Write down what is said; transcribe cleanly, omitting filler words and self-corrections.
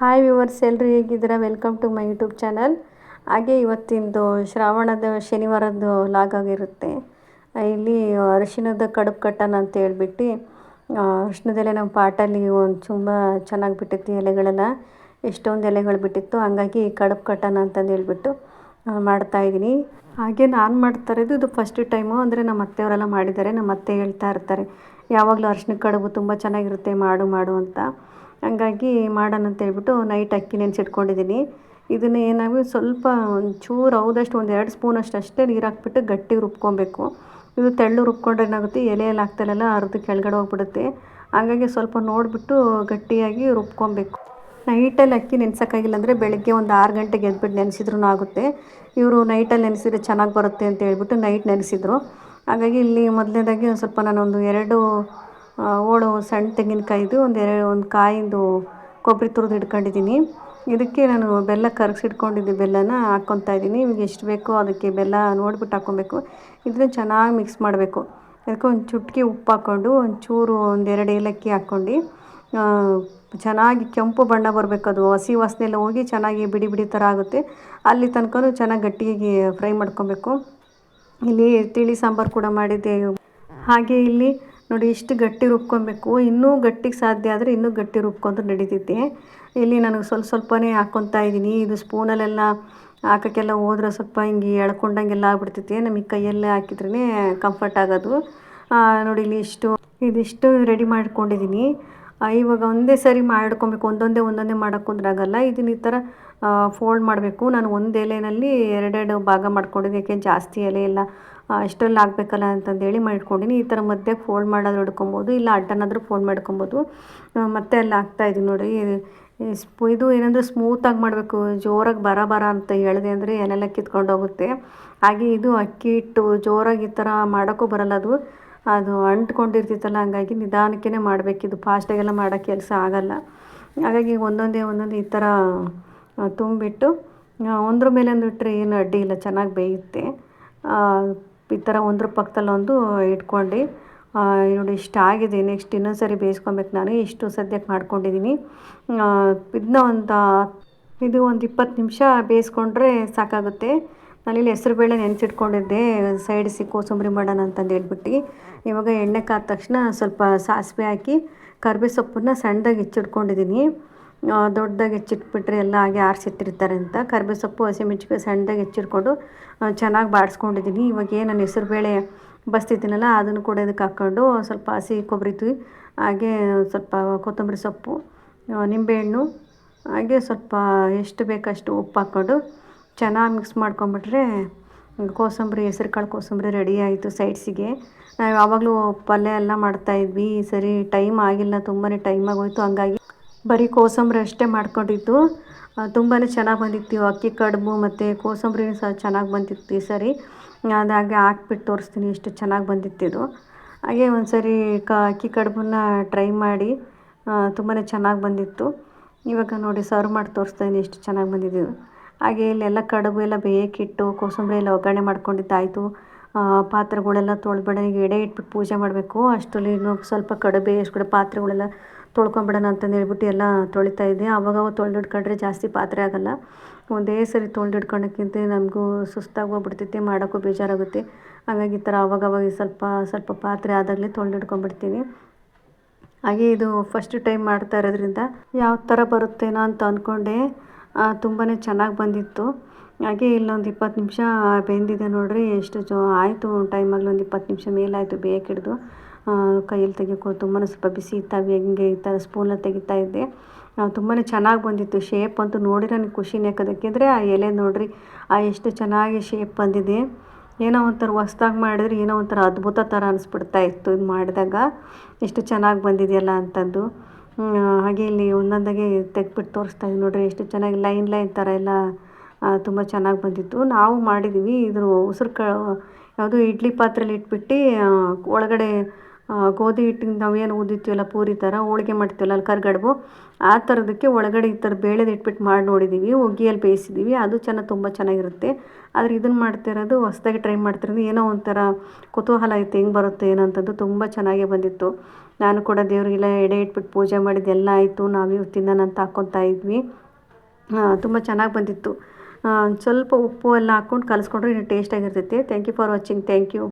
Hi viewers, ಎಲ್ಲರೂ ಹೇಗಿದ್ದೀರಾ? Welcome to my YouTube channel. ಹಾಗೆ ಇವತ್ತಿಂದು ಶ್ರಾವಣದ ಶನಿವಾರದ್ದು ಲಾಗ್ ಆಗಿರುತ್ತೆ. ಇಲ್ಲಿ ಅರಿಶಿಣದ ಕಡುಬು ಕಟ್ಟೋಣ ಅಂತ ಹೇಳ್ಬಿಟ್ಟು ಅರಿಶಿಣದೆಲೆ ನಮ್ಮ ಪಾಟಲ್ಲಿ ಒಂದು ತುಂಬ ಚೆನ್ನಾಗಿ ಬಿಟ್ಟಿತ್ತು ಎಲೆಗಳೆಲ್ಲ, ಎಷ್ಟೊಂದು ಎಲೆಗಳು ಬಿಟ್ಟಿತ್ತು. ಹಂಗಾಗಿ ಕಡುಬು ಕಟ್ಟೋಣ ಅಂತಂದು ಹೇಳ್ಬಿಟ್ಟು ಮಾಡ್ತಾಯಿದ್ದೀನಿ. ಹಾಗೆ ನಾನು ಮಾಡ್ತಾ ಇರೋದು ಇದು ಫಸ್ಟ್ ಟೈಮು. ಅಂದರೆ ನಮ್ಮ ಅತ್ತೆಯವರೆಲ್ಲ ಮಾಡಿದ್ದಾರೆ. ನಮ್ಮ ಅತ್ತೆ ಹೇಳ್ತಾ ಇರ್ತಾರೆ ಯಾವಾಗಲೂ ಅರಿಶಿಣ ಕಡುಬು ತುಂಬ ಚೆನ್ನಾಗಿರುತ್ತೆ, ಮಾಡು ಮಾಡು ಅಂತ. ಹಂಗಾಗಿ ಮಾಡೋಣ ಅಂತ ಹೇಳ್ಬಿಟ್ಟು ನೈಟ್ ಅಕ್ಕಿ ನೆನೆಸಿಟ್ಕೊಂಡಿದ್ದೀನಿ. ಇದನ್ನು ಏನಾಗಿ ಸ್ವಲ್ಪ ಒಂಚೂರು ಹೌದಷ್ಟು ಒಂದು 2 ಸ್ಪೂನಷ್ಟು ಅಷ್ಟೇ ನೀರು ಹಾಕ್ಬಿಟ್ಟು ಗಟ್ಟಿಗೆ ರುಬ್ಕೊಬೇಕು. ಇದು ತೆಳ್ಳು ರುಬ್ಕೊಂಡ್ರೆ ಏನಾಗುತ್ತೆ, ಎಲೆಯಲ್ಲಿ ಹಾಕ್ತಾರಲ್ಲ ಅರ್ಧ ಕೆಳಗಡೆ ಹೋಗ್ಬಿಡುತ್ತೆ. ಹಾಗಾಗಿ ಸ್ವಲ್ಪ ನೋಡಿಬಿಟ್ಟು ಗಟ್ಟಿಯಾಗಿ ರುಬ್ಕೊಬೇಕು. ನೈಟಲ್ಲಿ ಅಕ್ಕಿ ನೆನೆಸೋಕ್ಕಾಗಿಲ್ಲ ಅಂದರೆ ಬೆಳಗ್ಗೆ ಒಂದು 6 ಗಂಟೆಗೆ ಎದ್ಬಿಟ್ಟು ನೆನೆಸಿದ್ರೂ ಆಗುತ್ತೆ. ಇವರು ನೈಟಲ್ಲಿ ನೆನೆಸಿದ್ರೆ ಚೆನ್ನಾಗಿ ಬರುತ್ತೆ ಅಂತ ಹೇಳ್ಬಿಟ್ಟು ನೈಟ್ ನೆನೆಸಿದ್ರು. ಹಾಗಾಗಿ ಇಲ್ಲಿ ಮೊದಲನೇದಾಗಿ ಒಂದು ಸ್ವಲ್ಪ ನಾನೊಂದು 2 ಹೋಳು ಸಣ್ಣ ತೆಂಗಿನಕಾಯಿದು ಒಂದು ಕಾಯಿಂದು ಕೊಬ್ಬರಿ ತುರಿದು ಇಟ್ಕೊಂಡಿದ್ದೀನಿ. ಇದಕ್ಕೆ ನಾನು ಬೆಲ್ಲ ಕರಗಿಸಿಟ್ಕೊಂಡಿದ್ದೆ ಬೆಲ್ಲನ ಹಾಕ್ಕೊತಾ ಇದ್ದೀನಿ. ನಿಮಗೆ ಎಷ್ಟು ಬೇಕೋ ಅದಕ್ಕೆ ಬೆಲ್ಲ ನೋಡಿಬಿಟ್ಟು ಹಾಕ್ಕೊಬೇಕು. ಇದನ್ನು ಚೆನ್ನಾಗಿ ಮಿಕ್ಸ್ ಮಾಡಬೇಕು. ಅದಕ್ಕೆ ಒಂದು ಚುಟ್ಕಿ ಉಪ್ಪು ಹಾಕ್ಕೊಂಡು ಒಂಚೂರು 1-2 ಏಲಕ್ಕಿ ಹಾಕ್ಕೊಂಡು ಚೆನ್ನಾಗಿ ಕೆಂಪು ಬಣ್ಣ ಬರಬೇಕು. ಅದು ಹಸಿ ವಾಸನೆ ಎಲ್ಲ ಹೋಗಿ ಚೆನ್ನಾಗಿ ಬಿಡಿ ಬಿಡಿ ಥರ ಆಗುತ್ತೆ. ಅಲ್ಲಿ ತನಕ ಚೆನ್ನಾಗಿ ಗಟ್ಟಿಯಾಗಿ ಫ್ರೈ ಮಾಡ್ಕೊಬೇಕು. ಇಲ್ಲಿ ತಿಳಿ ಸಾಂಬಾರು ಕೂಡ ಮಾಡಿದ್ದೆ. ಹಾಗೆ ಇಲ್ಲಿ ನೋಡಿ ಇಷ್ಟು ಗಟ್ಟಿ ರುಬ್ಕೊಬೇಕು. ಇನ್ನೂ ಗಟ್ಟಿಗೆ ಸಾಧ್ಯ ಆದರೆ ಇನ್ನೂ ಗಟ್ಟಿ ರುಬ್ಕೊಂಡ್ರೆ ನಡೀತೈತೆ. ಇಲ್ಲಿ ನನಗೆ ಸ್ವಲ್ಪನೇ ಹಾಕ್ಕೊತಾ ಇದ್ದೀನಿ. ಇದು ಸ್ಪೂನಲ್ಲೆಲ್ಲ ಹಾಕೋಕ್ಕೆಲ್ಲ ಹೋದ್ರೆ ಸ್ವಲ್ಪ ಹಿಂಗೆ ಎಳ್ಕೊಂಡಂಗೆಲ್ಲ ಆಗ್ಬಿಡ್ತೈತೆ. ನಮಗೆ ಕೈಯಲ್ಲೇ ಹಾಕಿದ್ರೇ ಕಂಫರ್ಟ್ ಆಗೋದು. ನೋಡಿ ಇಲ್ಲಿ ಇದಿಷ್ಟು ರೆಡಿ ಮಾಡ್ಕೊಂಡಿದ್ದೀನಿ. ಇವಾಗ ಒಂದೇ ಸರಿ ಮಾಡ್ಕೊಬೇಕು. ಒಂದೊಂದೇ ಮಾಡೋಕ್ಕೊಂದ್ರೆ ಆಗೋಲ್ಲ. ಇದನ್ನ ಈ ಥರ ಫೋಲ್ಡ್ ಮಾಡಬೇಕು. ನಾನು ಒಂದು ಎಲೆಯಲ್ಲಿ 2 ಭಾಗ ಮಾಡ್ಕೊಂಡಿದ್ದೆ. ಯಾಕೆ ಜಾಸ್ತಿ ಎಲೆ ಎಲ್ಲ ಇಷ್ಟರಲ್ಲಿ ಆಗಬೇಕಲ್ಲ ಅಂತಂದೇಳಿ ಮಾಡಿಟ್ಕೊಂಡಿನಿ. ಈ ಥರ ಮಧ್ಯಕ್ಕೆ ಫೋಲ್ಡ್ ಮಾಡೋದು ಹಿಡ್ಕೊಬೋದು, ಇಲ್ಲ ಅಡ್ಡನಾದರೂ ಫೋಲ್ಡ್ ಮಾಡ್ಕೊಬೋದು. ಮತ್ತೆ ಅಲ್ಲಿ ಹಾಕ್ತಾಯಿದ್ದೀನಿ ನೋಡಿ. ಇದು ಏನಂದರೆ ಸ್ಮೂತಾಗಿ ಮಾಡಬೇಕು. ಜೋರಾಗಿ ಬರ ಅಂತ ಹೇಳಿದೆ ಅಂದರೆ ಎಲೆಲ್ಲ ಕಿತ್ಕೊಂಡು ಹೋಗುತ್ತೆ. ಹಾಗೆ ಇದು ಅಕ್ಕಿ ಹಿಟ್ಟು ಜೋರಾಗಿ ಈ ಥರ ಮಾಡೋಕ್ಕೂ ಬರಲ್ಲ. ಅದು ಅಂಟ್ಕೊಂಡಿರ್ತೈತಲ್ಲ, ಹಂಗಾಗಿ ನಿಧಾನಕ್ಕೆ ಮಾಡಬೇಕಿದು. ಫಾಸ್ಟಾಗೆಲ್ಲ ಮಾಡೋ ಕೆಲಸ ಆಗೋಲ್ಲ. ಹಾಗಾಗಿ ಒಂದೊಂದೇ ಈ ಥರ ತುಂಬಿಟ್ಟು ಒಂದ್ರ ಮೇಲೆ ಒಂದು ಇಟ್ಟರೆ ಏನು ಅಡ್ಡಿ ಇಲ್ಲ, ಚೆನ್ನಾಗಿ ಬೇಯುತ್ತೆ. ಈ ಥರ ಒಂದ್ರ ಪಕ್ಕದಲ್ಲಿ ಒಂದು ಇಟ್ಕೊಂಡು ನೋಡಿ ಇಷ್ಟ ಆಗಿದೆ. ನೆಕ್ಸ್ಟ್ ಇನ್ನೊಂದು ಸರಿ ಬೇಯಿಸ್ಕೊಬೇಕು. ನಾನು ಇಷ್ಟು ಸದ್ಯಕ್ಕೆ ಮಾಡ್ಕೊಂಡಿದ್ದೀನಿ. ಇದು ಒಂದು 20 ನಿಮಿಷ ಬೇಯಿಸ್ಕೊಂಡ್ರೆ ಸಾಕಾಗುತ್ತೆ. ನಾನಿಲ್ಲಿ ಹೆಸರುಬೇಳೆ ನೆನೆಸಿಟ್ಕೊಂಡಿದ್ದೆ ಸೈಡಿಸಿ ಕೋಸಂಬರಿ ಮಾಡೋಣ ಅಂತಂದು ಹೇಳ್ಬಿಟ್ಟು. ಇವಾಗ ಎಣ್ಣೆ ಕಾದ ತಕ್ಷಣ ಸ್ವಲ್ಪ ಸಾಸಿವೆ ಹಾಕಿ ಕರಿಬೇವು ಸೊಪ್ಪನ್ನು ಸಣ್ಣದಾಗಿ ಹೆಚ್ಚಿಟ್ಕೊಂಡಿದ್ದೀನಿ. ದೊಡ್ಡದಾಗಿ ಹೆಚ್ಚಿಟ್ಬಿಟ್ರೆ ಎಲ್ಲ ಹಾಗೆ ಆರಿಸಿಟ್ಟಿರ್ತಾರೆ ಅಂತ. ಕರಿಬೇವು ಸೊಪ್ಪು, ಹಸಿಮೆಣ್ಸಿನ್ಕಾಯಿ ಸಣ್ಣದಾಗಿ ಹೆಚ್ಚಿಟ್ಕೊಂಡು ಚೆನ್ನಾಗಿ ಬಾಡಿಸ್ಕೊಂಡಿದ್ದೀನಿ. ಇವಾಗ ನಾನು ಹೆಸರುಬೇಳೆ ಬಸ್ತಿದ್ದೀನಲ್ಲ ಅದನ್ನು ಕೂಡ ಇದಕ್ಕೆ ಹಾಕ್ಕೊಂಡು ಸ್ವಲ್ಪ ಹಸಿ ಕೊಬ್ಬರಿ ತುರಿ, ಹಾಗೆ ಸ್ವಲ್ಪ ಕೊತ್ತಂಬರಿ ಸೊಪ್ಪು, ನಿಂಬೆಹಣ್ಣು, ಹಾಗೆ ಸ್ವಲ್ಪ ಎಷ್ಟು ಬೇಕಷ್ಟು ಉಪ್ಪು ಹಾಕ್ಕೊಂಡು ಚೆನ್ನಾಗಿ ಮಿಕ್ಸ್ ಮಾಡ್ಕೊಂಬಿಟ್ರೆ ಹೆಸರು ಕಾಳು ಕೋಸಂಬರಿ ರೆಡಿ ಆಯಿತು ಸೈಡ್ಸಿಗೆ. ನಾವು ಯಾವಾಗಲೂ ಪಲ್ಯ ಎಲ್ಲ ಮಾಡ್ತಾಯಿದ್ವಿ. ಸರಿ ಟೈಮ್ ಆಗಿಲ್ಲ, ತುಂಬಾ ಟೈಮ್ ಆಗೋಯ್ತು. ಹಂಗಾಗಿ ಬರೀ ಕೋಸಂಬರಿ ಅಷ್ಟೇ ಮಾಡ್ಕೊಂಡಿದ್ದು. ತುಂಬಾ ಚೆನ್ನಾಗಿ ಬಂದಿತ್ತು. ಅಕ್ಕಿ ಕಡುಬು ಮತ್ತು ಕೋಸಂಬರಿ ಸಹ ಚೆನ್ನಾಗಿ ಬಂದಿತ್ತು ಈ ಸರಿ. ಅದಾಗೆ ಹಾಕ್ಬಿಟ್ಟು ತೋರಿಸ್ತೀನಿ ಎಷ್ಟು ಚೆನ್ನಾಗಿ ಬಂದಿತ್ತಿದು. ಹಾಗೆ ಒಂದು ಸರಿ ಅಕ್ಕಿ ಕಡುಬನ್ನ ಟ್ರೈ ಮಾಡಿ ತುಂಬಾ ಚೆನ್ನಾಗಿ ಬಂದಿತ್ತು. ಇವಾಗ ನೋಡಿ ಸರ್ವ್ ಮಾಡಿ ತೋರಿಸ್ತಾಯಿದ್ದೀನಿ ಎಷ್ಟು ಚೆನ್ನಾಗಿ ಬಂದಿದ್ದು. ಹಾಗೆ ಇಲ್ಲೆಲ್ಲ ಕಡುಬು ಎಲ್ಲ ಬೇಯಕ್ಕಿಟ್ಟು ಕೋಸಂಬರಿ ಎಲ್ಲ ಒಗ್ಗರಣೆ ಮಾಡ್ಕೊಂಡಿದ್ದಾಯಿತು. ಪಾತ್ರೆಗಳೆಲ್ಲ ತೊಳೆದ್ಬಿಡ, ಈಗ ಎಡೆ ಇಟ್ಬಿಟ್ಟು ಪೂಜೆ ಮಾಡಬೇಕು. ಅಷ್ಟರಲ್ಲಿ ಇನ್ನೂ ಸ್ವಲ್ಪ ಕಡುಬು ಬೇಯಿಸ್ಬಿಟ್ಟು ಪಾತ್ರೆಗಳೆಲ್ಲ ತೊಳ್ಕೊಂಬಿಡೋಣ ಅಂತಂದು ಹೇಳ್ಬಿಟ್ಟು ಎಲ್ಲ ತೊಳಿತಾ ಇದ್ದೆ. ಆವಾಗ ತೊಳೆದಿಟ್ಕೊಂಡ್ರೆ ಜಾಸ್ತಿ ಪಾತ್ರೆ ಆಗೋಲ್ಲ. ಒಂದೇ ಸರಿ ತೊಳೆದಿಟ್ಕೊಳ್ಳೋಕ್ಕಿಂತ ನಮಗೂ ಸುಸ್ತಾಗಿ ಹೋಗ್ಬಿಡ್ತೈತೆ, ಮಾಡೋಕ್ಕೂ ಬೇಜಾರಾಗುತ್ತೆ. ಹಾಗಾಗಿ ಈ ಥರ ಅವಾಗವಾಗ ಸ್ವಲ್ಪ ಪಾತ್ರೆ ಆದಾಗಲೇ ತೊಳೆದಿಟ್ಕೊಂಡ್ಬಿಡ್ತೀನಿ. ಹಾಗೆ ಇದು ಫಸ್ಟ್ ಟೈಮ್ ಮಾಡ್ತಾ ಇರೋದ್ರಿಂದ ಯಾವ ಥರ ಬರುತ್ತೇನೋ ಅಂತ ಅಂದ್ಕೊಂಡೆ. ತುಂಬಾ ಚೆನ್ನಾಗಿ ಬಂದಿತ್ತು. ಹಾಗೆ ಇಲ್ಲೊಂದು 20 ನಿಮಿಷ ಬೆಂದಿದೆ ನೋಡಿರಿ. ಎಷ್ಟು ಆಯಿತು ಟೈಮಾಗಲಿ ಒಂದು 20 ನಿಮಿಷ ಮೇಲಾಯಿತು ಬೇಯಕ್ಕಿಡ್ದು. ಕೈಯಲ್ಲಿ ತೆಗಿಯೋಕ್ಕೂ ತುಂಬಾ ಸ್ವಲ್ಪ ಬಿಸಿ ಇತ್ತಾವೆ. ಹೆಂಗೆ ಈ ಥರ ಸ್ಪೂನಲ್ಲಿ ತೆಗಿತಾ ಇದ್ದೆ. ತುಂಬಾ ಚೆನ್ನಾಗಿ ಬಂದಿತ್ತು. ಶೇಪ್ ಅಂತೂ ನೋಡಿ ನನಗೆ ಖುಷಿನೇ ಯಾಕಂದರೆ ಅಂದರೆ ಆ ಎಲೆ ನೋಡಿರಿ ಎಷ್ಟು ಚೆನ್ನಾಗಿ ಶೇಪ್ ಬಂದಿದೆ. ಏನೋ ಒಂಥರ ಹೊಸ್ದಾಗಿ ಮಾಡಿದ್ರೆ ಏನೋ ಒಂಥರ ಅದ್ಭುತ ಥರ ಅನಿಸ್ಬಿಡ್ತಾ ಇತ್ತು ಇದು ಮಾಡಿದಾಗ. ಎಷ್ಟು ಚೆನ್ನಾಗಿ ಬಂದಿದೆಯಲ್ಲ ಅಂತಂದು. ಹಾಗೆ ಇಲ್ಲಿ ಒಂದೊಂದಾಗಿ ತೆಗ್ದುಬಿಟ್ಟು ತೋರಿಸ್ತಾಯಿದ್ದೀನಿ ನೋಡಿರಿ ಎಷ್ಟು ಚೆನ್ನಾಗಿ ಲೈನ್ ಥರ ಎಲ್ಲ ತುಂಬ ಚೆನ್ನಾಗಿ ಬಂದಿತ್ತು. ನಾವು ಮಾಡಿದ್ವಿ ಇದ್ರ ಯಾವುದು ಇಡ್ಲಿ ಪಾತ್ರೆಯಲ್ಲಿ ಇಟ್ಬಿಟ್ಟು ಒಳಗಡೆ ಗೋಧಿ ಹಿಟ್ಟಿನ ನಾವೇನು ಉದ್ದಿತ್ತೀವಲ್ಲ ಪೂರಿ ಥರ ಹೋಳಿಗೆ ಮಾಡ್ತೀವಲ್ಲ ಅಲ್ಲಿ ಕರ್ಗಡುಬು ಆ ಥರದಕ್ಕೆ ಒಳಗಡೆ ಈ ಥರ ಬೇಳೆದು ಇಟ್ಬಿಟ್ಟು ಮಾಡಿ ನೋಡಿದ್ದೀವಿ. ಒಗ್ಗಿಯಲ್ಲಿ ಬೇಯಿಸಿದ್ದೀವಿ. ಅದು ತುಂಬ ಚೆನ್ನಾಗಿರುತ್ತೆ. ಆದರೆ ಇದನ್ನು ಮಾಡ್ತಿರೋದು ಹೊಸ್ದಾಗಿ ಟ್ರೈ ಮಾಡ್ತಿರೋದು ಏನೋ ಒಂಥರ ಕುತೂಹಲ ಇತ್ತು ಹೆಂಗೆ ಬರುತ್ತೆ ಏನೋ ಅಂತಂದು. ತುಂಬ ಚೆನ್ನಾಗೇ ಬಂದಿತ್ತು. ನಾನು ಕೂಡ ದೇವರಿಗೆಲ್ಲ ಎಡೆ ಇಟ್ಬಿಟ್ಟು ಪೂಜೆ ಮಾಡಿದ್ದೆಲ್ಲ ಆಯಿತು. ನಾವು ಇವತ್ತಿಂದ ನಾನು ಹಾಕ್ಕೊತಾ ಇದ್ವಿ. ತುಂಬ ಚೆನ್ನಾಗಿ ಬಂದಿತ್ತು. ಸ್ವಲ್ಪ ಉಪ್ಪು ಎಲ್ಲ ಹಾಕ್ಕೊಂಡು ಕಲಿಸ್ಕೊಂಡ್ರೆ ಇನ್ನೂ ಟೇಸ್ಟಾಗಿರ್ತೈತೆ. Thank you for watching. Thank you.